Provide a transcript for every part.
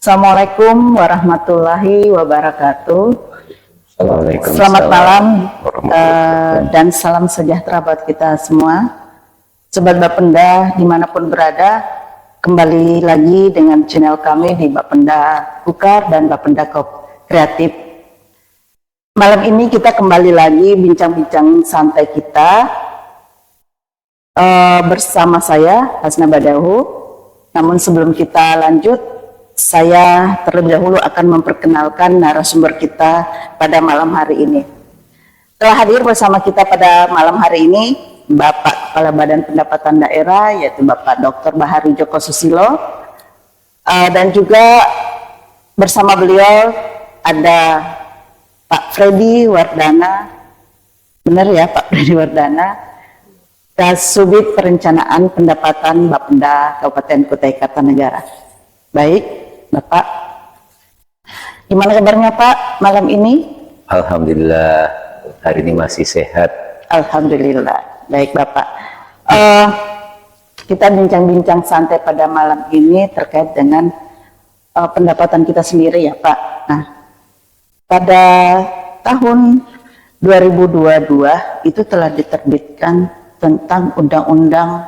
Assalamualaikum warahmatullahi wabarakatuh. Selamat malam dan salam sejahtera buat kita semua. Sobat Bapenda dimanapun berada, kembali lagi dengan channel kami di Bapenda Kukar dan Bapenda Kreatif. Malam ini kita kembali lagi bincang-bincang santai kita bersama saya Hasna Badahu. Namun sebelum kita lanjut, saya terlebih dahulu akan memperkenalkan narasumber kita pada malam hari ini. Telah hadir bersama kita pada malam hari ini Bapak Kepala Badan Pendapatan Daerah, yaitu Bapak Dr. Bahari Joko Susilo, dan juga bersama beliau ada Pak Freddy Wardana, benar ya Pak Freddy Wardana, Kasubit Perencanaan Pendapatan Bapenda Kabupaten Kutai Kartanegara. Baik, Bapak, gimana kabarnya Pak malam ini? Alhamdulillah, hari ini masih sehat. Alhamdulillah, baik Bapak. Kita bincang-bincang santai pada malam ini terkait dengan pendapatan kita sendiri ya Pak. Nah, pada tahun 2022 itu telah diterbitkan tentang undang-undang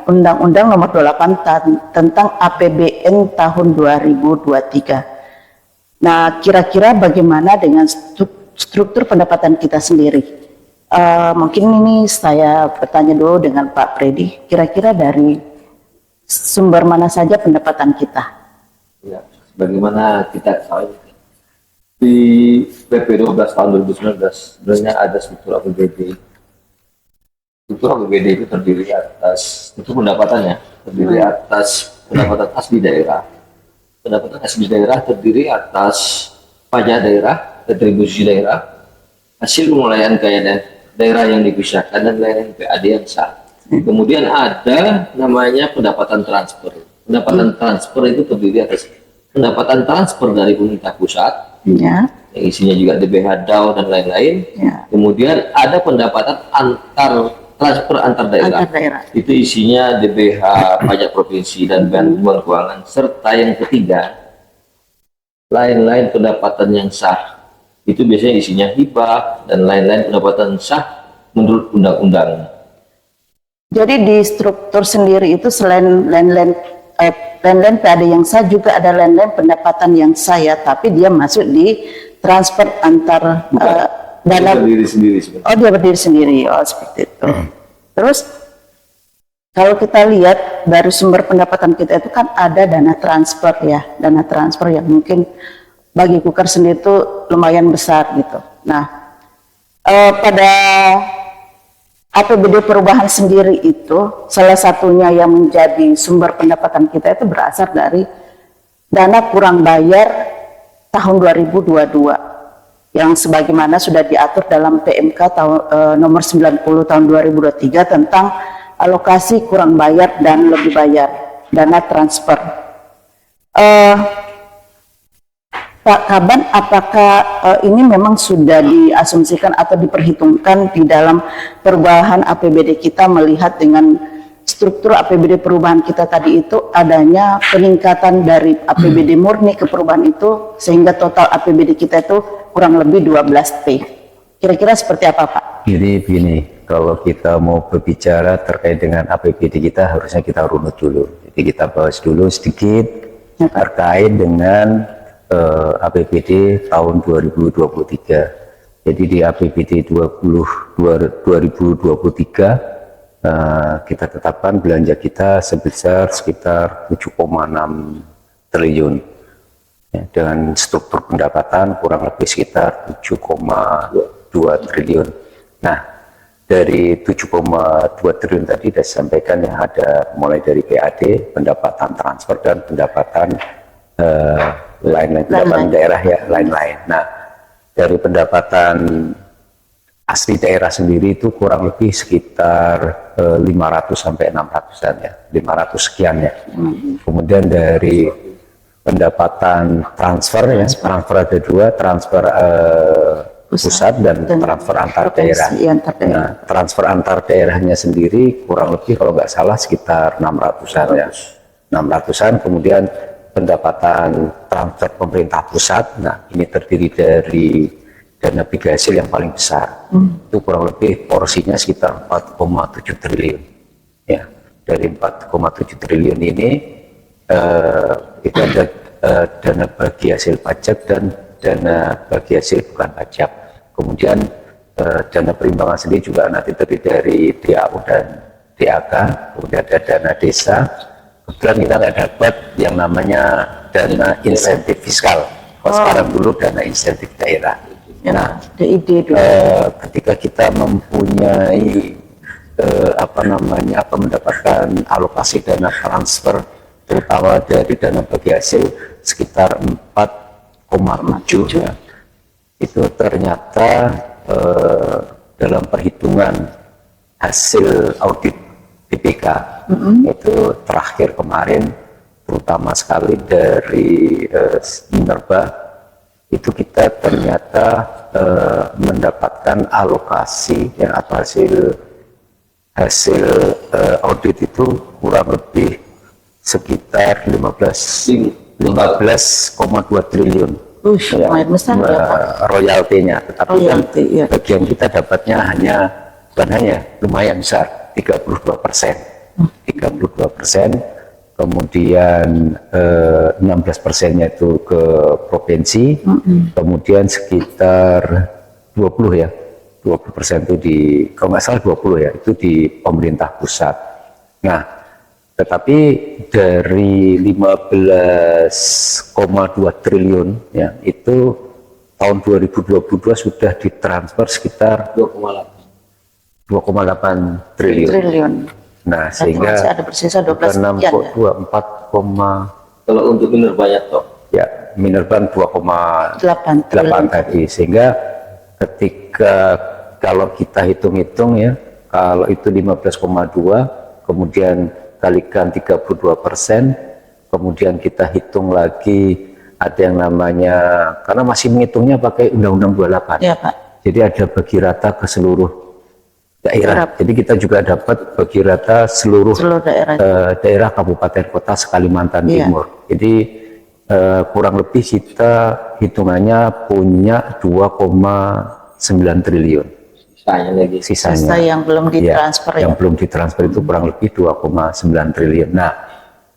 Undang-Undang Nomor 28 tentang APBN tahun 2023. Nah, kira-kira bagaimana dengan struktur pendapatan kita sendiri? Mungkin ini saya bertanya dulu dengan Pak Freddy. Kira-kira dari sumber mana saja pendapatan kita? Ya, bagaimana kita tahu di PP 12 tahun 2019 sebenarnya ada struktur APBD. Struktur APBD itu terdiri atas, itu pendapatannya terdiri atas pendapatan asli daerah. Pendapatan asli daerah terdiri atas pajak daerah, retribusi daerah, hasil pengelolaan kaya daerah yang dipisahkan, dan layanan PAD yang sah. Kemudian ada namanya pendapatan transfer. Pendapatan transfer itu terdiri atas pendapatan transfer dari pemerintah pusat, yang isinya juga DBH, DAU, dan lain-lain. Kemudian ada pendapatan transfer antar daerah. Itu isinya DBH, pajak provinsi, dan bantuan keuangan, serta yang ketiga lain-lain pendapatan yang sah. Itu biasanya isinya hibah dan lain-lain pendapatan sah menurut undang-undang. Jadi di struktur sendiri itu selain lain-lain PAD yang sah, juga ada lain-lain pendapatan yang sah ya, tapi dia masuk di transfer antar dana berdiri sendiri sebenarnya. Oh, dia berdiri sendiri. Oh, seperti itu. Terus kalau kita lihat dari sumber pendapatan kita itu kan ada dana transfer ya, dana transfer yang mungkin bagi Kukar sendiri itu lumayan besar gitu. Nah, pada APBD perubahan sendiri itu salah satunya yang menjadi sumber pendapatan kita itu berasal dari dana kurang bayar tahun 2022. Yang sebagaimana sudah diatur dalam PMK nomor 90 tahun 2023 tentang alokasi kurang bayar dan lebih bayar, dana transfer. Pak Kaban, apakah ini memang sudah diasumsikan atau diperhitungkan di dalam perubahan APBD kita, melihat dengan struktur APBD perubahan kita tadi itu adanya peningkatan dari APBD murni ke perubahan itu, sehingga total APBD kita itu kurang lebih 12 T. Kira-kira seperti apa Pak? Jadi begini, kalau kita mau berbicara terkait dengan APBD kita, harusnya kita runut dulu. Jadi kita bahas dulu sedikit terkait dengan APBD tahun 2023. Jadi di APBD 2023 kita tetapkan belanja kita sebesar sekitar 7,6 triliun ya, dengan struktur pendapatan kurang lebih sekitar 7,2 triliun. Nah, dari 7,2 triliun tadi sudah disampaikan yang ada mulai dari PAD, pendapatan transfer, dan pendapatan lain-lain, pendapatan daerah ya, lain-lain. Nah, dari pendapatan asli daerah sendiri itu kurang lebih sekitar 500 sampai 600-an ya, 500 sekian ya. Kemudian dari pendapatan transfer ya, transfer ada dua, transfer pusat dan transfer antar daerah. Nah, transfer antar daerahnya sendiri kurang lebih kalau nggak salah sekitar 600-an ya. 600-an, kemudian pendapatan transfer pemerintah pusat. Nah, ini terdiri dari dana bagi hasil yang paling besar. Itu kurang lebih porsinya sekitar 4,7 triliun. Ya, dari 4,7 triliun ini itu ada dana bagi hasil pajak dan dana bagi hasil bukan pajak. Kemudian dana perimbangan sendiri juga nanti terdiri dari DAU dan DAK, kemudian ada dana desa. Kebetulan kita nggak dapat yang namanya dana insentif fiskal. Kalau sekarang dulu dana insentif daerah. Nah, ketika kita mempunyai mendapatkan alokasi dana transfer terutama dari dana bagi hasil sekitar 4,7 ya, itu ternyata dalam perhitungan hasil audit BPK itu terakhir kemarin, terutama sekali dari Minerba, itu kita ternyata mendapatkan alokasi ya, atau hasil audit itu kurang lebih sekitar 15,2 triliun. Lumayan besar ya, Pak. Royaltinya, tetapi Royalti, ya. bagian kita dapatnya bukan hanya lumayan besar, 32%. 32%, kemudian 16%-nya itu ke provinsi, kemudian sekitar 20% itu kalau nggak salah 20 ya, itu di pemerintah pusat. Nah, tetapi dari 15,2 triliun ya, itu tahun 2022 sudah ditransfer sekitar 2,8 triliun. Nah, sehingga masih ada bersisa 12 sekian ya. 4, Kalau untuk Minerba toh? Ya, Minerban 2,8 tadi. Sehingga ketika kalau kita hitung-hitung ya, kalau itu 15,2, kemudian kalikan 32%, kemudian kita hitung lagi ada yang namanya, karena masih menghitungnya pakai Undang-Undang 28. Ya, Pak. Jadi ada bagi rata ke seluruh daerah. Jadi kita juga dapat bagi rata seluruh daerah kabupaten kota Kalimantan Timur. Jadi kurang lebih kita hitungannya punya 2,9 triliun. Sisanya yang belum ditransfer yang belum ditransfer itu kurang lebih 2,9 triliun. Nah,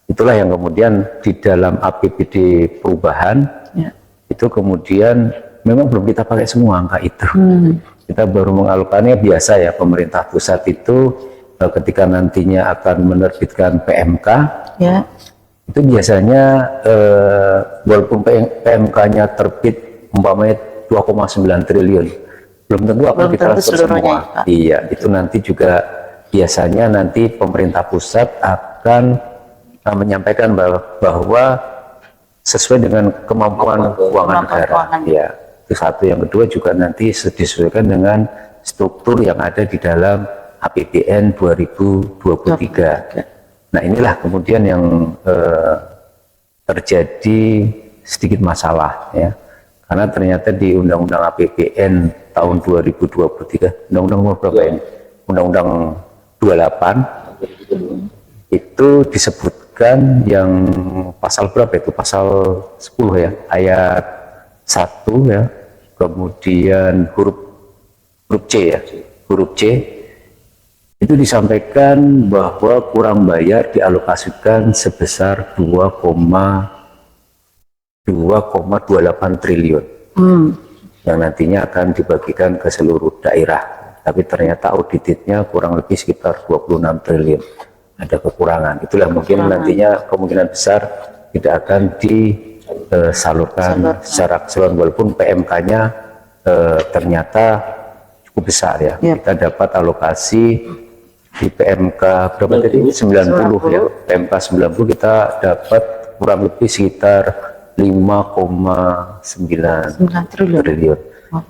itulah yang kemudian di dalam APBD perubahan itu kemudian memang belum kita pakai semua angka itu. Kita baru mengalokasinya biasa ya, pemerintah pusat itu ketika nantinya akan menerbitkan PMK itu biasanya walaupun PMK-nya terbit umpamanya 2,9 triliun, belum tentu akan ditransfer semua. Iya, itu nanti juga biasanya nanti pemerintah pusat akan menyampaikan bahwa sesuai dengan kemampuan keuangan negara. Ya, itu satu. Yang kedua juga nanti disesuaikan dengan struktur yang ada di dalam APBN 2023. Nah, inilah kemudian yang terjadi sedikit masalah ya, karena ternyata di Undang-Undang APBN tahun 2023, Undang-Undang berapa ini? Undang-Undang 28 itu disebutkan yang pasal berapa itu? Pasal 10 ya, ayat 1 ya, kemudian huruf C ya, huruf C itu disampaikan bahwa kurang bayar dialokasikan sebesar 2,28 triliun yang nantinya akan dibagikan ke seluruh daerah. Tapi ternyata auditnya kurang lebih sekitar 26 triliun. Ada kekurangan. Itulah mungkin nantinya kemungkinan besar tidak akan disalurkan secara keseluruhan, walaupun PMK-nya ternyata cukup besar ya. Kita dapat alokasi di PMK berapa tadi? 90 ya. PMK 90 kita dapat kurang lebih sekitar 5,9 triliun.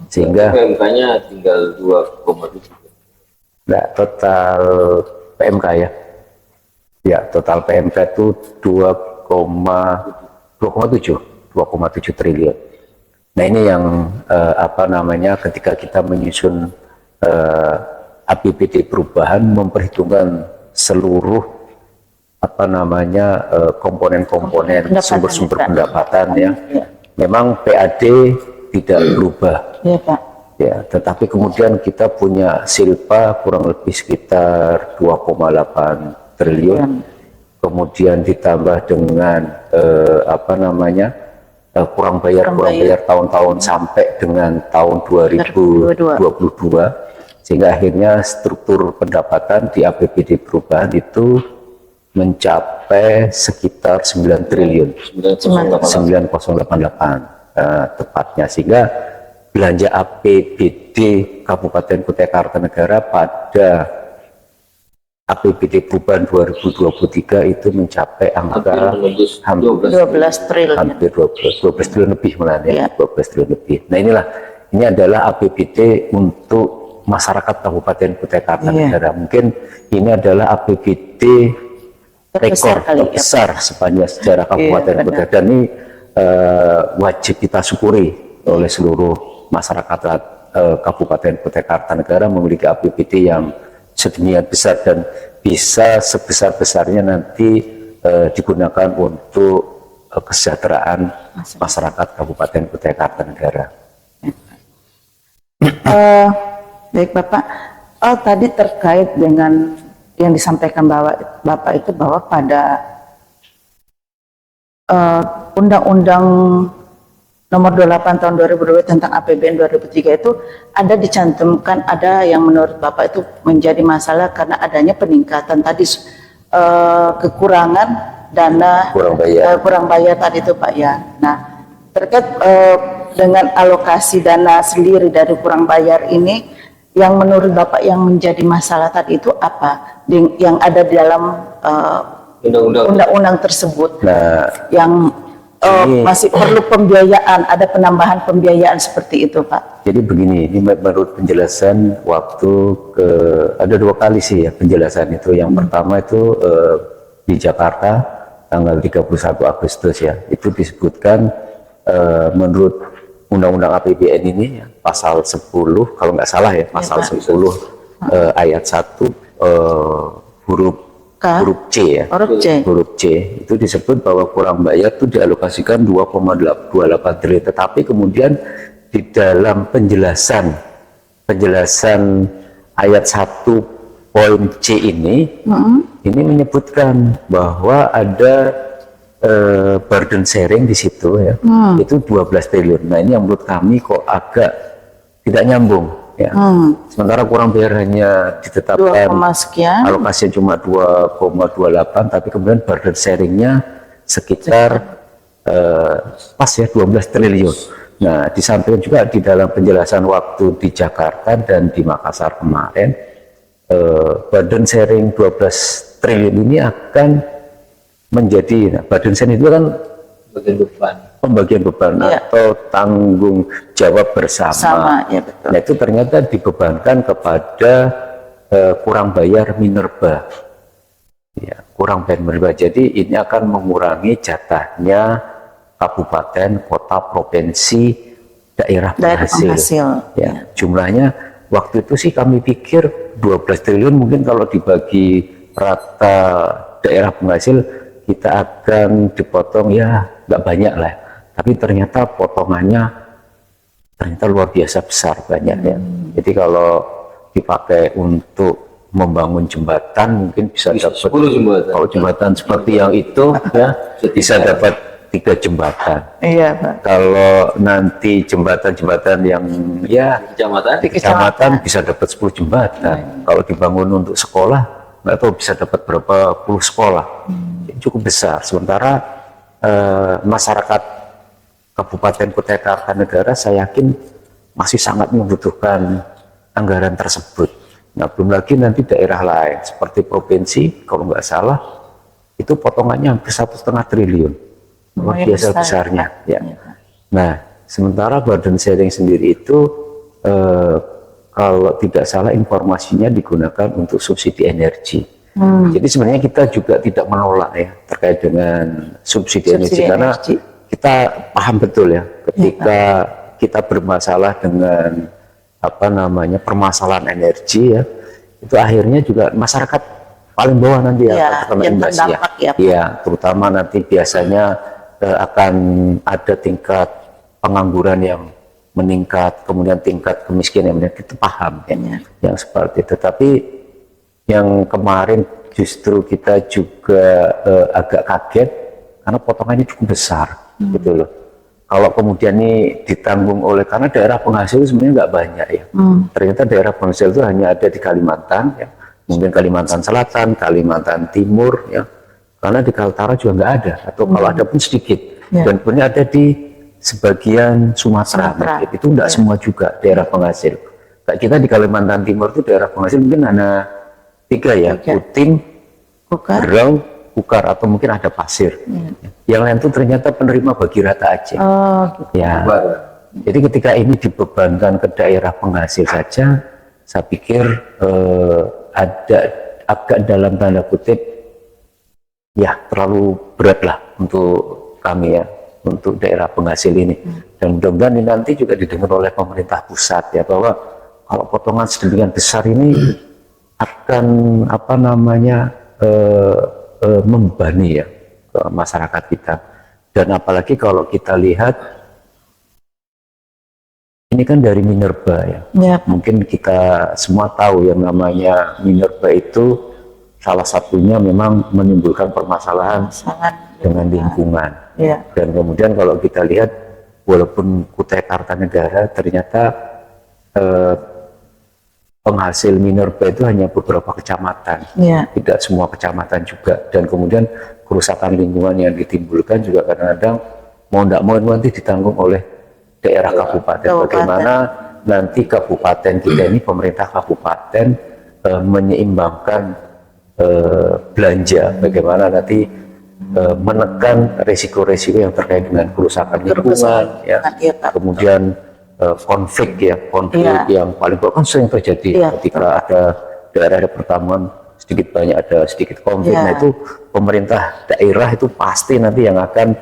Sehingga PMK-nya tinggal 2,7. Nah, total PMK ya. Ya, total PMK itu 2,7 triliun. Nah, ini yang ketika kita menyusun APBD perubahan memperhitungkan seluruh apa namanya komponen-komponen Pendapatan, sumber-sumber Pak. pendapatan ya. Ya. Memang PAD tidak berubah. Iya Pak. Ya, tetapi kemudian kita punya silpa kurang lebih sekitar 2,8 triliun. Kemudian ditambah dengan apa namanya kurang bayar tahun-tahun sampai dengan tahun 2022, sehingga akhirnya struktur pendapatan di APBD perubahan itu mencapai sekitar 9 triliun 9088 tepatnya, sehingga belanja APBD Kabupaten Kutai Kartanegara pada APBD perubahan 2023 itu mencapai angka hampir 12 triliun. hampir 12 triliun lebih malah ya, Ya. 12 triliun lebih. Nah ini adalah APBD untuk masyarakat Kabupaten Kutai Kartanegara. Mungkin ini adalah APBD rekor terbesar sepanjang sejarah Kabupaten Kutai, dan ini wajib kita syukuri oleh seluruh masyarakat Kabupaten Kutai Kartanegara memiliki APBD yang sedemikian besar dan bisa sebesar-besarnya nanti digunakan untuk kesejahteraan masyarakat Kabupaten Kutai Kartanegara. Baik Bapak, tadi terkait dengan yang disampaikan Bapak itu bahwa pada Undang-Undang Nomor 28 Tahun 2022 tentang APBN 2003 itu ada dicantumkan, ada yang menurut Bapak itu menjadi masalah karena adanya peningkatan tadi kekurangan dana kurang bayar tadi itu Pak ya. Nah terkait dengan alokasi dana sendiri dari kurang bayar ini, yang menurut Bapak yang menjadi masalah tadi itu apa yang ada di dalam undang-undang tersebut, yang masih perlu pembiayaan, ada penambahan pembiayaan seperti itu Pak? Jadi begini, ini menurut penjelasan ada 2 kali sih ya penjelasan itu. Yang pertama itu di Jakarta tanggal 31 Agustus ya, itu disebutkan menurut Undang-Undang APBN ini ya, pasal 10 kalau nggak salah ya, pasal 10 ayat 1 huruf C ya, huruf C itu disebut bahwa kurang bayar itu dialokasikan 2,28 triliun, tetapi kemudian di dalam penjelasan ayat 1 poin C ini menyebutkan bahwa ada burden sharing di situ ya, itu 12 triliun. Nah ini yang menurut kami kok agak tidak nyambung. Ya. Sementara kurang bayar hanya ditetapkan alokasinya cuma 2,28, tapi kemudian burden sharingnya sekitar pas ya 12 triliun. Nah di samping juga di dalam penjelasan waktu di Jakarta dan di Makassar kemarin, burden sharing 12 triliun ini akan menjadi burden sharing itu kan pembagian beban atau tanggung jawab bersama. Ya, betul. Nah itu ternyata dibebankan kepada kurang bayar minerba. Ya, kurang bayar minerba. Jadi ini akan mengurangi jatahnya kabupaten, kota, provinsi, daerah penghasil. Ya, jumlahnya waktu itu sih kami pikir 12 triliun mungkin kalau dibagi rata daerah penghasil kita akan dipotong ya nggak banyak lah. Tapi ternyata potongannya ternyata luar biasa besar banyaknya. Jadi kalau dipakai untuk membangun jembatan mungkin bisa dapat 10 jembatan. Kalau jembatan seperti yang itu ya bisa dapat 3 jembatan. Iya Pak. Kalau nanti jembatan-jembatan yang ya di kecamatan bisa dapat 10 jembatan. Kalau dibangun untuk sekolah nggak tahu bisa dapat berapa puluh sekolah. Cukup besar. Sementara masyarakat Kabupaten Kutai Kartanegara saya yakin masih sangat membutuhkan anggaran tersebut. Nah belum lagi nanti daerah lain seperti provinsi kalau nggak salah itu potongannya hampir 1,5 triliun, luar biasa besarnya ya. Nah sementara burden sharing sendiri itu kalau tidak salah informasinya digunakan untuk subsidi energi. Jadi sebenarnya kita juga tidak menolak ya terkait dengan subsidi energi karena kita paham betul ya ketika kita bermasalah dengan apa namanya permasalahan energi ya, itu akhirnya juga masyarakat paling bawah nanti Iya, akan terkena yang imbas terdampak ya, Pak. Iya, terutama nanti biasanya akan ada tingkat pengangguran yang meningkat, kemudian tingkat kemiskinan yang meningkat, itu paham ya, Iya. yang seperti itu. Tapi yang kemarin justru kita juga agak kaget karena potongannya cukup besar, gitu loh. Kalau kemudian ini ditanggung oleh, karena daerah penghasil itu sebenarnya nggak banyak ya. Ternyata daerah penghasil itu hanya ada di Kalimantan ya, mungkin Kalimantan Selatan, Kalimantan Timur ya. Karena di Kaltara juga nggak ada, atau kalau ada pun sedikit. Ya. Dan punya ada di sebagian Sumatera. Mungkin. Itu nggak semua juga daerah penghasil. Kayak kita di Kalimantan Timur itu daerah penghasil mungkin hanya 3 ya, Kuting, Kukar. Berau, Kukar, atau mungkin ada Pasir. Yang lain itu ternyata penerima bagi rata Aceh. Oh, gitu. Ya. Jadi ketika ini dibebankan ke daerah penghasil saja, saya pikir ada agak dalam tanda kutip ya terlalu berat lah untuk kami ya, untuk daerah penghasil ini. Dan mudah-mudahan ini nanti juga didengar oleh pemerintah pusat ya, bahwa kalau potongan sedemikian besar ini akan apa namanya membebani ya ke masyarakat kita. Dan apalagi kalau kita lihat ini kan dari minerba ya. Ya. Mungkin kita semua tahu yang namanya minerba itu salah satunya memang menimbulkan permasalahan Sangat. dengan lingkungan. Ya. Dan kemudian kalau kita lihat, walaupun Kutai Kartanegara ternyata penghasil minerba itu hanya beberapa kecamatan, Ya. tidak semua kecamatan juga. Dan kemudian kerusakan lingkungan yang ditimbulkan juga kadang-kadang mau tidak mau nanti ditanggung oleh daerah kabupaten. Bagaimana nanti kabupaten kita ini, pemerintah kabupaten menyeimbangkan belanja, bagaimana nanti menekan resiko-resiko yang terkait dengan kerusakan lingkungan, ya. Kemudian konflik ya, yang paling kan sering terjadi ketika ada daerah pertambangan sedikit banyak ada sedikit konflik. Nah itu pemerintah daerah itu pasti nanti yang akan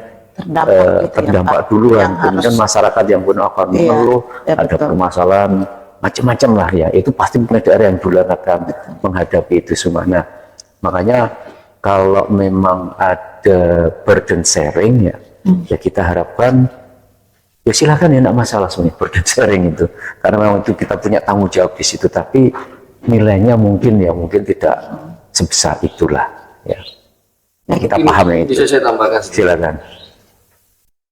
terdampak duluan, kemudian masyarakat yang pun akan mengeluh ada permasalahan macam-macam lah ya, itu pasti punya daerah yang duluan akan menghadapi itu semua. Nah makanya kalau memang ada burden sharing ya, ya kita harapkan ya silakan ya, enggak masalah sebenarnya burden sharing itu, karena memang itu kita punya tanggung jawab di situ, tapi nilainya mungkin tidak sebesar itulah ya. Kita paham ya itu. Bisa saya tambahkan sedikit? Silakan.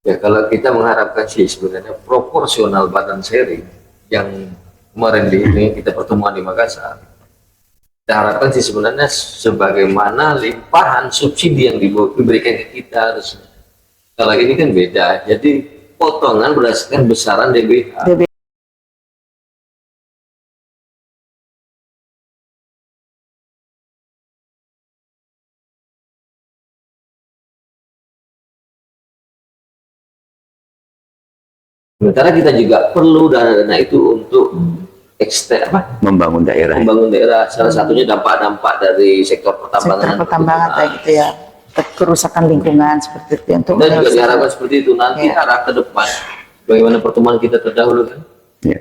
Ya kalau kita mengharapkan sih sebenarnya proporsional burden sharing yang kemarin di kita pertemuan di Makassar, kita harapkan sih sebenarnya sebagaimana limpahan subsidi yang diberikan ke kita harus. Kalau ini kan beda, jadi potongan berdasarkan besaran DBH. Sementara kita juga perlu dana itu untuk membangun daerah. Membangun daerah. Salah satunya dampak-dampak dari sektor pertambangan. Sektor pertambangan kayak gitu ya. Kerusakan lingkungan seperti itu. Untuk dan juga diharapkan seperti itu nanti arah ke depan. Bagaimana pertemuan kita terdahulu kan?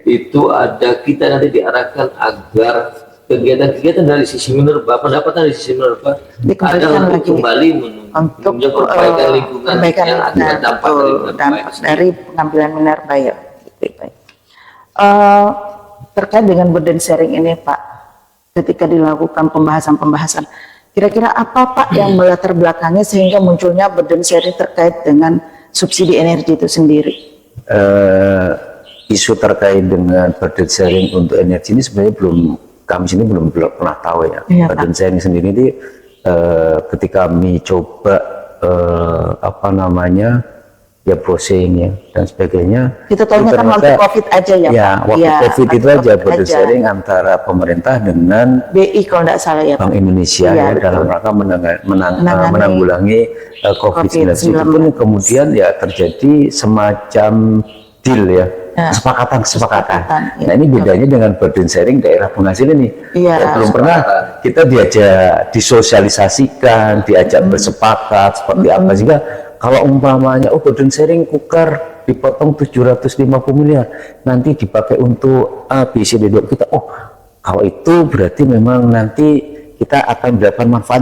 Itu ada kita nanti diarahkan agar kegiatan-kegiatan dari sisi minerba, pendapatan dari sisi minerba ada untuk kembali untuk perbaikan lingkungan yang ada dampak dari pengambilan minerba ya. Terkait dengan burden sharing ini Pak, ketika dilakukan pembahasan, kira-kira apa Pak yang melatar belakangnya sehingga munculnya burden sharing terkait dengan subsidi energi itu sendiri? Isu terkait dengan burden sharing untuk energi ini sebenarnya kami sini belum pernah tahu ya. Burden sharing sendiri ini ketika kami coba ya browsing ya dan sebagainya. Kita tahunya kan waktu COVID aja ya. Ya, waktu COVID itu aja burden sharing antara pemerintah dengan BI kalau tidak salah ya. Bank Indonesia ya, dalam rangka menanggulangi COVID-19 itu pun kemudian ya terjadi semacam deal ya. Kesepakatan. Nah ini bedanya dengan burden sharing daerah penghasil ini. Belum pernah kita diajak disosialisasikan, diajak bersepakat seperti apa, sehingga kalau umpamanya burden sharing Kukar dipotong 750 miliar, nanti dipakai untuk A, B, C, D, kita kalau itu berarti memang nanti kita akan mendapatkan manfaat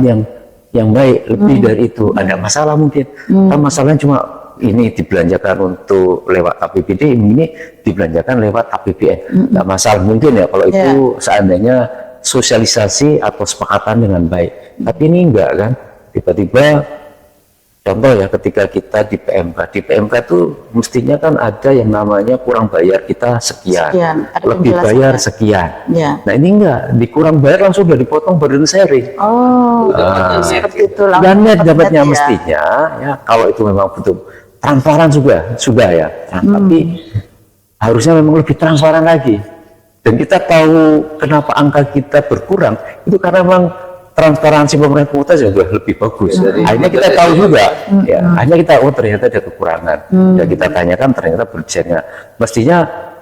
yang baik lebih dari itu. Ada masalah mungkin, kan masalahnya cuma ini dibelanjakan untuk lewat APBD, ini dibelanjakan lewat APBN. Nggak masalah mungkin ya kalau itu seandainya sosialisasi atau sepakatan dengan baik. Tapi ini enggak kan, tiba-tiba contoh ya ketika kita di PMK itu mestinya kan ada yang namanya kurang bayar kita sekian lebih bayar sekian. Nah ini enggak, dikurang bayar langsung udah dipotong burden sharing. Seperti itu Dan net dapatnya mestinya ya kalau itu memang betul transparan sudah ya. Tapi harusnya memang lebih transparan lagi. Dan kita tahu kenapa angka kita berkurang itu karena memang transparansi pemerintah pusat juga lebih bagus. Akhirnya kita tahu juga, ya. Akhirnya kita ternyata ada kekurangan. Ya kita tanyakan ternyata berjalannya. Mestinya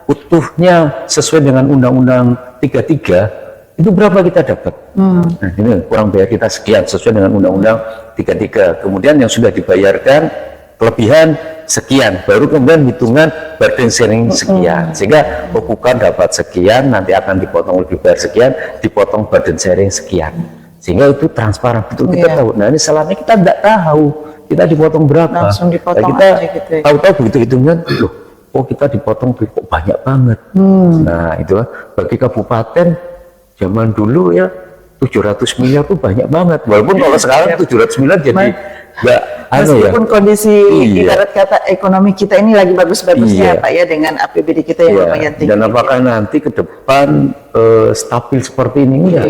utuhnya sesuai dengan Undang-Undang 33 itu berapa kita dapat? Nah, ini kurang bayar kita sekian sesuai dengan Undang-Undang 33. Kemudian yang sudah dibayarkan kelebihan sekian, baru kemudian hitungan burden sharing sekian, sehingga bukan dapat sekian nanti akan dipotong lebih bayar sekian, dipotong burden sharing sekian, sehingga itu transparan betul kita tahu. Nah ini salahnya kita tidak tahu kita dipotong berapa, langsung dipotong kita aja gitu ya. Tahu-tahu begitu hitungan loh, oh kita dipotong kok banyak banget. Nah itu bagi kabupaten zaman dulu ya 700 miliar tuh banyak banget, walaupun kalau sekarang 700 miliar jadi nggak meskipun kondisi ibarat kata ekonomi kita ini lagi bagus-bagusnya Pak ya dengan APBD kita yang lumayan tinggi. Dan apakah nanti ke depan stabil seperti ini enggak?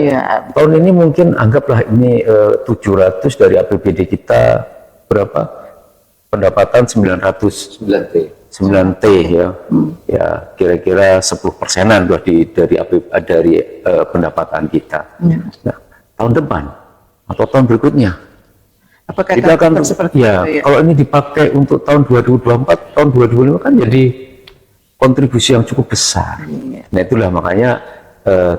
Tahun ini mungkin anggaplah ini 700 dari APBD kita berapa? Pendapatan 9 T ya. Ya kira-kira 10%-an dari pendapatan kita. Nah, tahun depan atau tahun berikutnya apakah kita akan seperti itu, ya? Kalau ini dipakai untuk tahun 2024, tahun 2025 kan jadi kontribusi yang cukup besar. Nah itulah makanya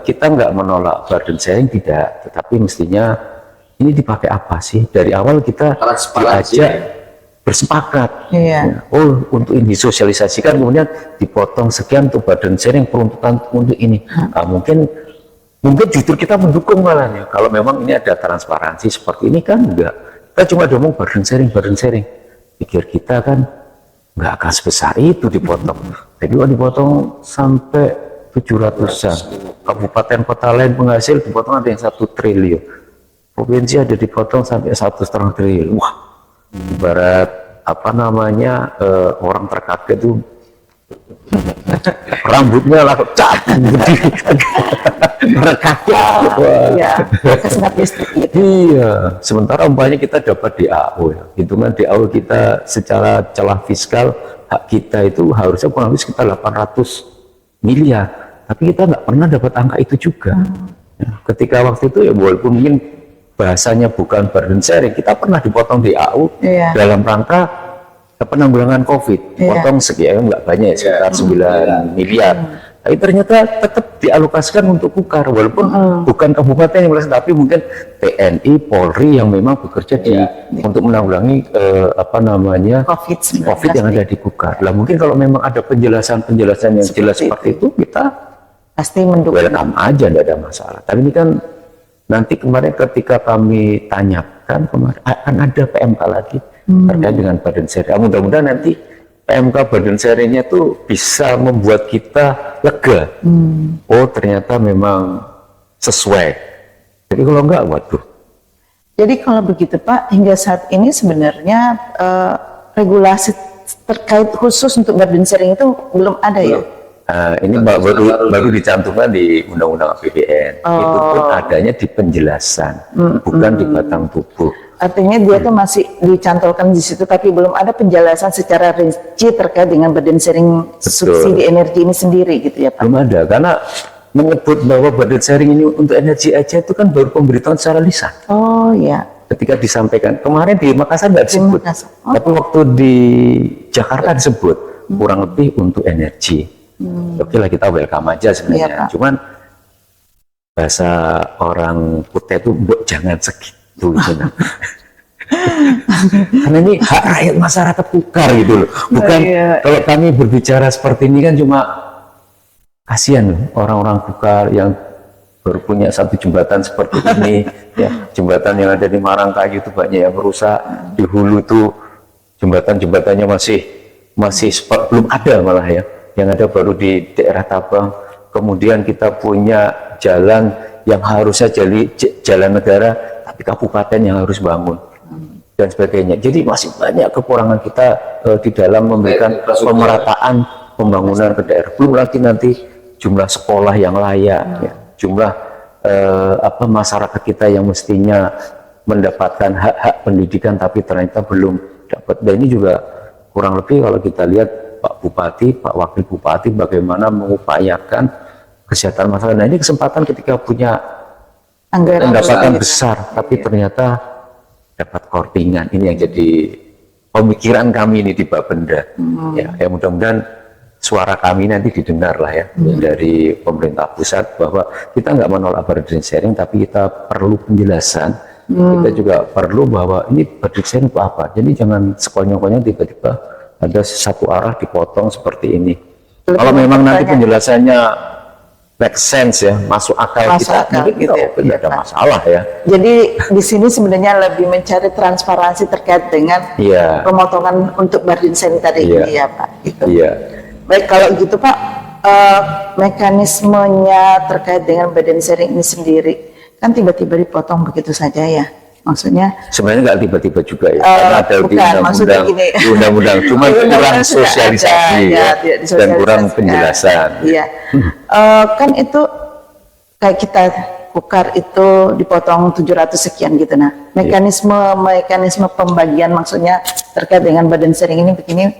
kita nggak menolak burden sharing tidak, tetapi mestinya ini dipakai apa sih? Dari awal kita diajak bersepakat. Oh untuk ini disosialisasikan, kemudian dipotong sekian untuk burden sharing peruntukan untuk ini. Nah, mungkin justru kita mendukung malah ya. Kalau memang ini ada transparansi seperti ini kan enggak. Kita cuma ngomong burden sharing. Pikir kita kan nggak akan sebesar itu dipotong. Jadi kalau dipotong sampai 700-an. Kabupaten kota lain penghasil dipotong ada yang 1 triliun. Provinsi ada dipotong sampai 1,5 triliun. Wah, ibarat apa namanya orang terkaget tuh rambutnya lah iya. Sementara umpamanya kita dapat DAO ya, hitungan DAO kita secara celah fiskal hak kita itu harusnya kurang lebih sekitar 800 miliar, tapi kita nggak pernah dapat angka itu juga. Ya, ketika waktu itu ya walaupun mungkin bahasanya bukan burden sharing, kita pernah dipotong DAO dalam rangka penanggulangan COVID, potong sekian nggak banyak ya, sekitar 9 miliar. Tapi ternyata tetap dialokasikan untuk Kukar, walaupun bukan kabupaten yang melaksanakan, tapi mungkin TNI, Polri yang memang bekerja untuk menanggulangi apa namanya COVID yang ada di Kukar. Lah mungkin kalau memang ada penjelasan yang jelas seperti itu, kita pasti mendukung. Welcome aja, tidak ada masalah. Tapi ini kan nanti kemarin ketika kami tanyakan kemarin akan ada PMK lagi terkait dengan burden sharing. Mudah-mudahan nanti PMK burden sharing-nya tuh bisa membuat kita lega. Oh ternyata memang sesuai. Jadi kalau enggak, waduh. Jadi kalau begitu Pak, hingga saat ini sebenarnya regulasi terkait khusus untuk burden sharing itu belum ada ya? Ini baru dicantumkan di Undang-Undang APBN. Itu pun adanya di penjelasan, bukan di batang tubuh. Artinya dia tuh masih dicantolkan di situ, tapi belum ada penjelasan secara rinci terkait dengan burden sharing subsidi energi ini sendiri, gitu ya Pak? Belum ada, karena menyebut bahwa burden sharing ini untuk energi aja itu kan baru pemberitahuan secara lisan. Oh ya. Ketika disampaikan kemarin di Makassar nggak disebut, tapi waktu di Jakarta disebut kurang lebih untuk energi. Oke lah kita welcome aja sebenarnya. Ya, cuman bahasa orang Kutai itu jangan segitu. Karena ini hak rakyat masyarakat Kukar gitu loh. Bukan kalau kami berbicara seperti ini kan cuma kasihan loh orang-orang Kukar yang baru punya satu jembatan seperti ini ya. Jembatan yang ada di Marangkayu itu banyak yang rusak, di Hulu tuh jembatannya masih belum ada malah ya, yang ada baru di daerah Tabang. Kemudian kita punya jalan yang harusnya jadi jalan negara tapi kabupaten yang harus bangun dan sebagainya. Jadi masih banyak kekurangan kita di dalam memberikan pemerataan pembangunan ke daerah. Belum lagi nanti jumlah sekolah yang layak, ya. Jumlah masyarakat kita yang mestinya mendapatkan hak-hak pendidikan tapi ternyata belum dapat. Dan ini juga kurang lebih kalau kita lihat Pak Bupati, Pak Wakil Bupati bagaimana mengupayakan kesehatan masyarakat. Nah ini kesempatan ketika punya pendapatan besar, tapi ternyata dapat kortingan. Ini yang jadi pemikiran kami ini di Bapenda. Ya mudah-mudahan suara kami nanti didengar lah ya dari pemerintah pusat, bahwa kita nggak menolak burden sharing, tapi kita perlu penjelasan. Kita juga perlu bahwa ini burden sharing itu apa. Jadi jangan sekonyong-konyong tiba-tiba ada satu arah dipotong seperti ini. Kalau memang nanti penjelasannya make sense ya, masuk akal mungkin gitu ya, tidak ada masalah ya. Jadi di sini sebenarnya lebih mencari transparansi terkait dengan pemotongan untuk burden sharing tadi ini ya Pak. Gitu. Baik, kalau gitu Pak, mekanismenya terkait dengan burden sharing ini sendiri kan tiba-tiba dipotong begitu saja ya. Maksudnya sebenarnya nggak tiba-tiba juga ya, karena ada di undang-undang, cuma kurang sosialisasi dan kurang penjelasan. Iya, kan itu kayak kita Kukar itu dipotong 700 sekian gitu. Nah, mekanisme pembagian maksudnya terkait dengan badan sharing ini begini,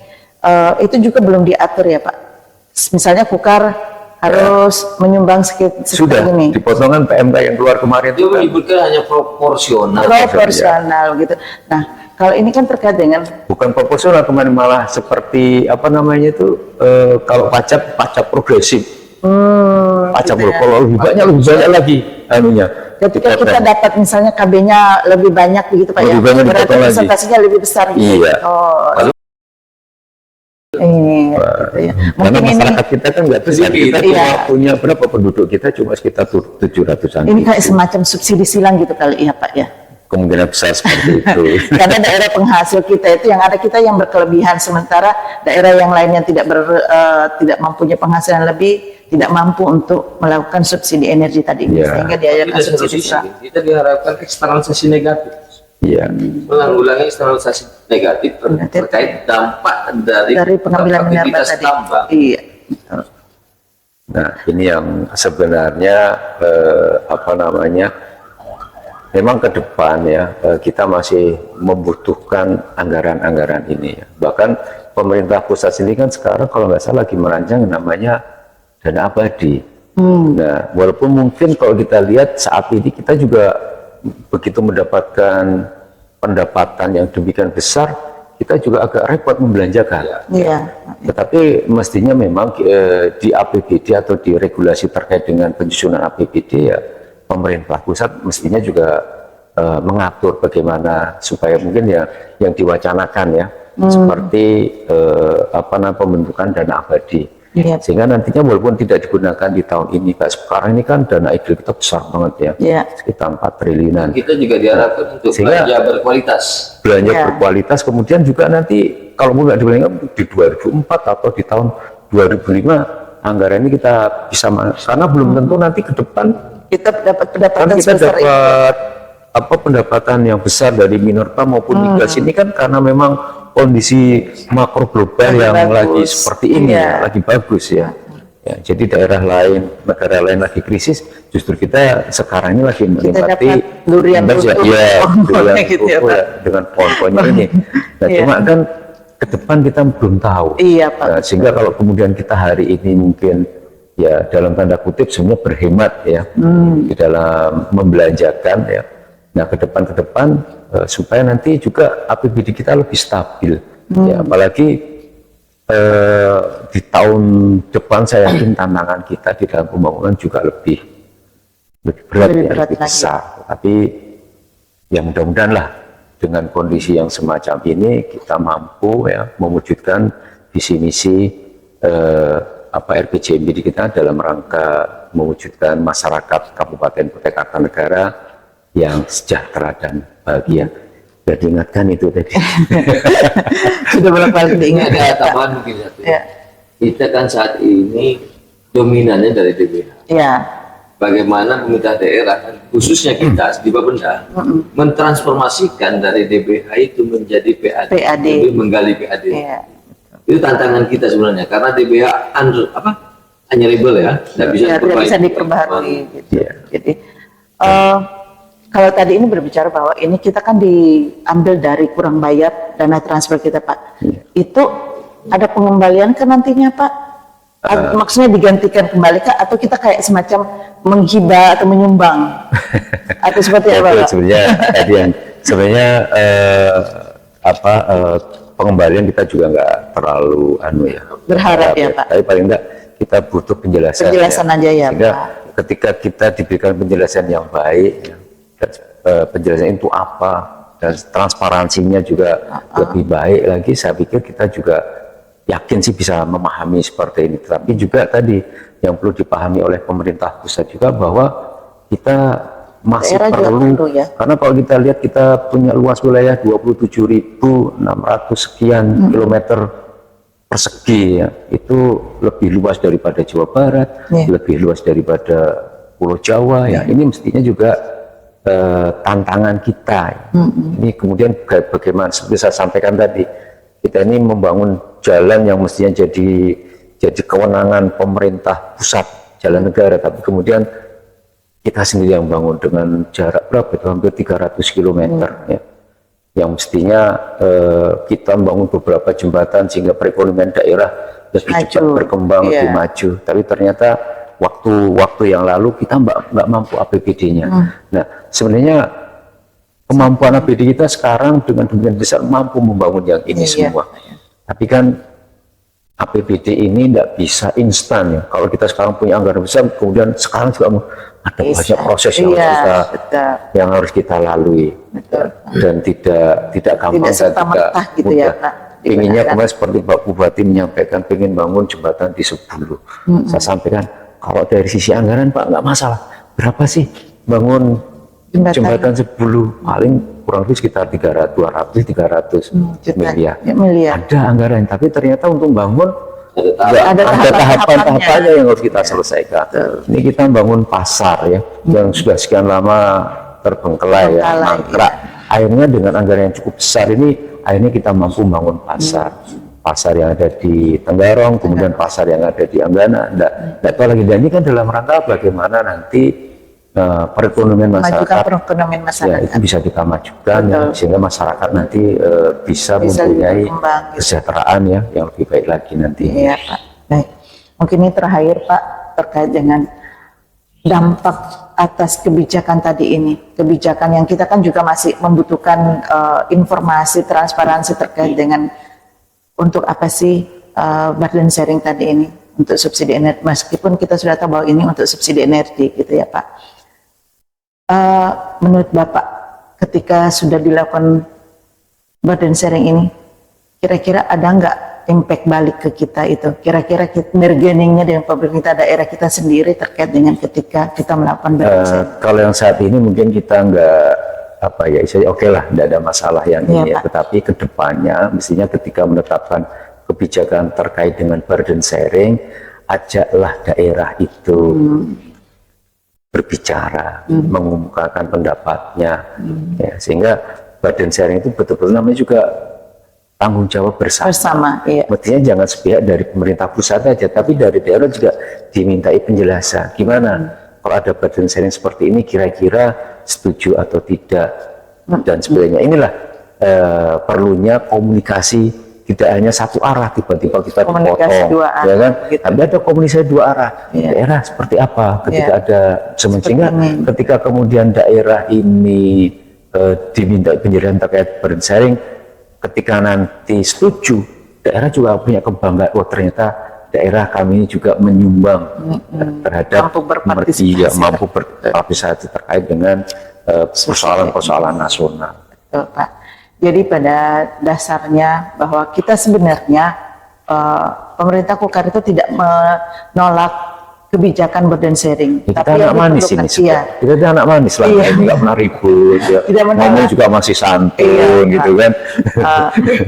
itu juga belum diatur ya Pak. Misalnya Kukar harus menyumbang sekitar ini. Dipotongkan PMK yang keluar kemarin itu menyebutkan hanya proporsional gitu. Nah, kalau ini kan terkait dengan bukan proporsional, kemarin malah seperti apa namanya itu kalau pajak progresif. Pajak gitu kalau lebih banyak lagi anunya. Ketika kita dapat misalnya KB-nya lebih banyak begitu Pak ya. Berarti presentasinya lebih besar gitu. Iya. Gitu ya. Karena masyarakat kita kan nggak besar, kita cuma punya berapa penduduk, kita cuma sekitar 700-an. Ini kayak semacam subsidi silang gitu kali ya Pak ya. Kemungkinan besar seperti itu. Karena daerah penghasil kita itu yang ada kita yang berkelebihan, sementara daerah yang lain yang tidak mempunyai penghasilan lebih tidak mampu untuk melakukan subsidi energi tadi, sehingga diadakan subsidi silang. Kita diharapkan eksternalisasi negatif. Menanggulangi eksternalisasi negatif terkait dampak dari pengambilan mineral tadi. Iya. Nah, ini yang sebenarnya memang ke depan ya kita masih membutuhkan anggaran-anggaran ini ya. Bahkan pemerintah pusat sendiri kan sekarang kalau nggak salah lagi merancang namanya dana abadi. Nah, walaupun mungkin kalau kita lihat saat ini kita juga begitu mendapatkan pendapatan yang demikian besar, kita juga agak repot membelanjakan. Tetapi mestinya memang di APBD atau di regulasi terkait dengan penyusunan APBD ya, pemerintah pusat mestinya juga mengatur bagaimana supaya mungkin ya yang diwacanakan ya seperti pembentukan dana abadi. Sehingga nantinya walaupun tidak digunakan di tahun ini, Pak, sekarang ini kan dana IDL kita besar banget ya, sekitar 4 triliunan. Kita juga diharapkan untuk belanja berkualitas. Berkualitas, kemudian juga nanti kalau nggak dibandingkan di 2004 atau di tahun 2005 anggaran ini kita bisa, karena belum tentu nanti ke depan kita dapat pendapatan kita dapat pendapatan yang besar dari minerba maupun migas ini kan karena memang kondisi makro global yang lagi seperti ini lagi bagus ya. Jadi daerah lain, negara lain lagi krisis, justru kita sekarang ini lagi menikmati durian dengan pohon-pohonnya ini. Nah, cuma kan ke depan kita belum tahu. Nah, sehingga kalau kemudian kita hari ini mungkin ya dalam tanda kutip sebenarnya berhemat ya di dalam membelanjakan ya. Nah, ke depan supaya nanti juga APBD kita lebih stabil. Ya, apalagi di tahun depan saya yakin tantangan kita di dalam pembangunan juga lebih berat, lebih besar. Tapi ya mudah-mudahan lah dengan kondisi yang semacam ini kita mampu ya mewujudkan visi misi RPJMD kita dalam rangka mewujudkan masyarakat Kabupaten Kutai Kartanegara yang sejahtera dan bahagia. Sudah diingatkan itu tadi. Sudah berapa kali Ini diingat ada ya, Pak? tambahan mungkin satu. Ya. Kita kan saat ini dominannya dari DBH. Ya. Bagaimana pemerintah daerah, khususnya kita di Bapenda, mentransformasikan dari DBH itu menjadi PAD, PAD. lebih menggali PAD. Ya. Itu tantangan kita sebenarnya, karena DBH unreliable ya, tidak bisa Ya, tidak bisa diperbaharui gitu. Iya. Jadi kalau tadi ini berbicara bahwa ini kita kan diambil dari kurang bayar dana transfer kita, Pak. Iya. Itu ada pengembalian ke nantinya, Pak? Maksudnya digantikan kembali kah, atau kita kayak semacam menghibah atau menyumbang atau seperti Ya, apa, itu Pak? sebenarnya pengembalian kita juga nggak terlalu Berharap ya, Pak. Tapi paling enggak kita butuh penjelasan. Penjelasan aja ya, Sehingga Pak. ketika kita diberikan penjelasan yang baik, dan, penjelasan itu apa dan transparansinya juga lebih baik lagi, saya pikir kita juga yakin sih bisa memahami seperti ini. Tapi juga tadi yang perlu dipahami oleh pemerintah pusat juga bahwa kita masih Daerah juga perlu ya. karena kalau kita lihat kita punya luas wilayah 27.600 sekian kilometer persegi ya, itu lebih luas daripada Jawa Barat, lebih luas daripada Pulau Jawa ya. Ini mestinya juga tantangan kita. Ini kemudian bagaimana seperti saya sampaikan tadi, kita ini membangun jalan yang mestinya jadi kewenangan pemerintah pusat, jalan negara, tapi kemudian kita sendiri yang bangun dengan jarak berapa itu hampir 300 km ya. Yang mestinya kita membangun beberapa jembatan sehingga perekonomian daerah lebih cepat berkembang, lebih maju. Tapi ternyata waktu yang lalu kita nggak mampu APBD-nya. Nah, sebenarnya kemampuan APBD kita sekarang dengan demikian besar mampu membangun yang ini semua. Tapi kan APBD ini tidak bisa instan ya. Kalau kita sekarang punya anggaran besar, kemudian sekarang juga ada banyak proses yang harus kita lalui. Dan tidak gampang, tidak serta-merta gitu ya, Pak. Inginnya kemarin seperti Pak Bupati menyampaikan pengen bangun jembatan di Sebulu. Saya sampaikan kalau dari sisi anggaran Pak nggak masalah. Berapa sih bangun jembatan Sebulu? Paling kurang lebih sekitar 200-300 miliar. Ada anggaran, tapi ternyata untuk bangun ada tahapan-tahapannya yang harus kita selesaikan. Ini kita bangun pasar ya, yang sudah sekian lama terbengkelai ya, mangkrak. Akhirnya dengan anggaran yang cukup besar ini, akhirnya kita mampu bangun pasar yang ada di Tenggarong, kemudian pasar yang ada di Anggana. Nggak tahu lagi. Dan ini kan dalam rangka bagaimana nanti perekonomian masyarakat, ya, itu bisa kita majukan ya, sehingga masyarakat nanti bisa mempunyai kesejahteraan ya yang lebih baik lagi nanti. Iya, Pak. Baik. Mungkin ini terakhir Pak, terkait dengan dampak atas kebijakan tadi ini. Kebijakan yang kita kan juga masih membutuhkan informasi, transparansi terkait dengan untuk apa sih burden sharing tadi ini untuk subsidi energi. Meskipun kita sudah tahu bahwa ini untuk subsidi energi gitu ya Pak. Menurut Bapak, ketika sudah dilakukan burden sharing ini, kira-kira ada nggak impact balik ke kita itu? Kira-kira bargainingnya dengan pemerintah daerah kita sendiri terkait dengan ketika kita melakukan burden sharing? Kalau yang saat ini mungkin kita nggak oke lah, tidak ada masalah yang ini ya. Tetapi kedepannya mestinya ketika menetapkan kebijakan terkait dengan burden sharing, ajaklah daerah itu berbicara, mengumumkan pendapatnya, ya, sehingga burden sharing itu betul-betul namanya juga tanggung jawab bersama. Iya. Mestinya jangan sepihak dari pemerintah pusat aja, tapi dari daerah juga dimintai penjelasan. Gimana kalau ada burden sharing seperti ini, kira-kira setuju atau tidak, dan sebagainya. Inilah perlunya komunikasi. Tidak hanya satu arah, tiba-tiba kita dipotong, ya kan? Gitu. Tapi ada komunikasi dua arah. Daerah seperti apa ketika ada sehingga ketika kemudian daerah ini diminta penjelasan terkait burden sharing, ketika nanti setuju, daerah juga punya kebanggaan. Oh ternyata daerah kami ini juga menyumbang terhadap mampu berpartisipasi terkait dengan persoalan-persoalan nasional. Betul, Pak. Jadi pada dasarnya bahwa kita sebenarnya pemerintah Kulkar itu tidak menolak kebijakan burden sharing. Ya, kita Tapi anak yang manis ini diperlukan, sudah. iya. Kita tuh anak manis lah, Iya. ini nggak pernah ribut, ya. Tidak pernah. Ngomong juga masih santun, Iya, gitu kan.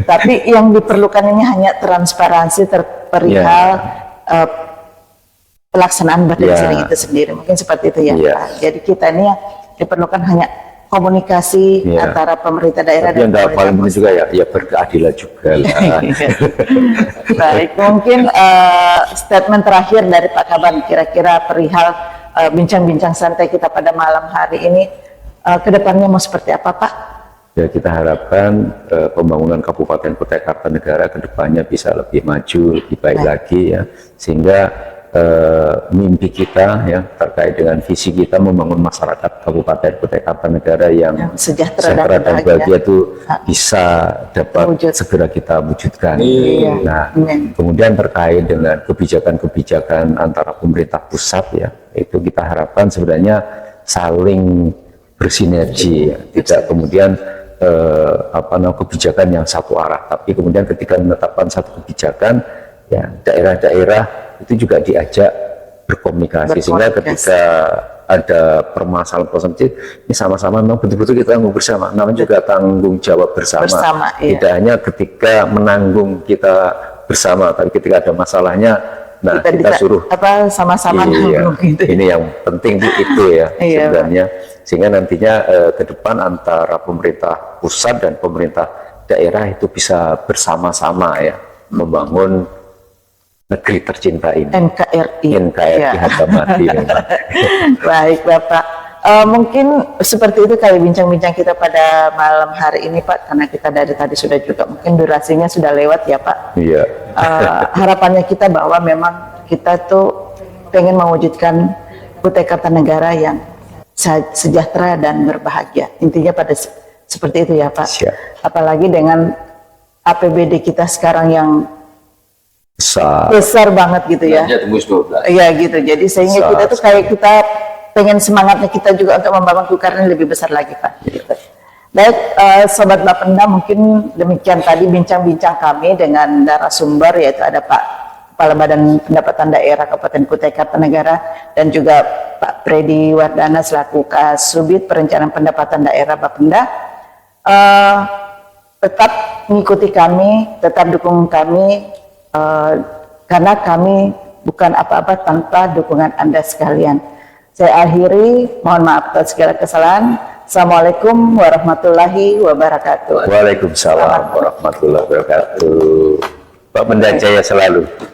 Tapi yang diperlukan ini hanya transparansi perihal pelaksanaan burden Ya. sharing itu sendiri. Mungkin seperti itu ya, Ya. Pak. Jadi kita ini yang diperlukan hanya komunikasi Ya. antara pemerintah daerah Tapi yang nggak paling penting juga ya berkeadilan juga lah. Baik, mungkin statement terakhir dari Pak Kaban kira-kira perihal bincang-bincang santai kita pada malam hari ini, kedepannya mau seperti apa, Pak? Ya, kita harapkan pembangunan Kabupaten Kutai Kartanegara ke depannya bisa lebih maju, lebih baik lagi ya, sehingga mimpi kita ya terkait dengan visi kita membangun masyarakat Kabupaten Kutai Kartanegara yang sejahtera dan bahagia itu bisa dapat Wujud. segera kita wujudkan. Iya. Nah, Amin. kemudian terkait dengan kebijakan-kebijakan antara pemerintah pusat ya, itu kita harapkan sebenarnya saling bersinergi, ya. Tidak kemudian kebijakan yang satu arah, tapi kemudian ketika menetapkan satu kebijakan, ya daerah-daerah itu juga diajak berkomunikasi, sehingga ketika ada permasalahan ini sama-sama memang betul-betul kita tanggung bersama, namanya juga tanggung jawab bersama, iya. Tidak hanya ketika menanggung kita bersama, tapi ketika ada masalahnya, nah kita suruh sama-sama iya, nanggung gitu. ini yang penting itu ya Iya, sebenarnya, sehingga nantinya ke depan antara pemerintah pusat dan pemerintah daerah itu bisa bersama-sama ya membangun negeri tercinta ini. NKRI Ya. harga mati. Baik, Bapak. Mungkin seperti itu kali bincang-bincang kita pada malam hari ini, Pak, karena kita dari tadi sudah juga mungkin durasinya sudah lewat ya, Pak. Iya. Harapannya kita bahwa memang kita tuh pengen mewujudkan Kutai Kartanegara yang sejahtera dan berbahagia. Intinya pada seperti itu ya, Pak. Siap. Apalagi dengan APBD kita sekarang yang besar banget gitu ya. Belanja tembus 12. Iya gitu. Jadi sehingga kita tuh kayak kita pengen semangatnya kita juga untuk membangun Kulkarni lebih besar lagi, Pak. Gitu. Baik, Sobat Bapenda, mungkin demikian tadi bincang-bincang kami dengan narasumber, yaitu ada Pak Kepala Badan Pendapatan Daerah Kabupaten Kutai Kartanegara dan juga Pak Freddy Wardana selaku Kasubit Perencanaan Pendapatan Daerah Bapenda. Tetap mengikuti kami, tetap dukung kami, karena kami bukan apa-apa tanpa dukungan Anda sekalian. Saya akhiri, mohon maaf atas segala kesalahan. Assalamualaikum warahmatullahi wabarakatuh. Waalaikumsalam warahmatullahi wabarakatuh. Pak Benda Jaya selalu.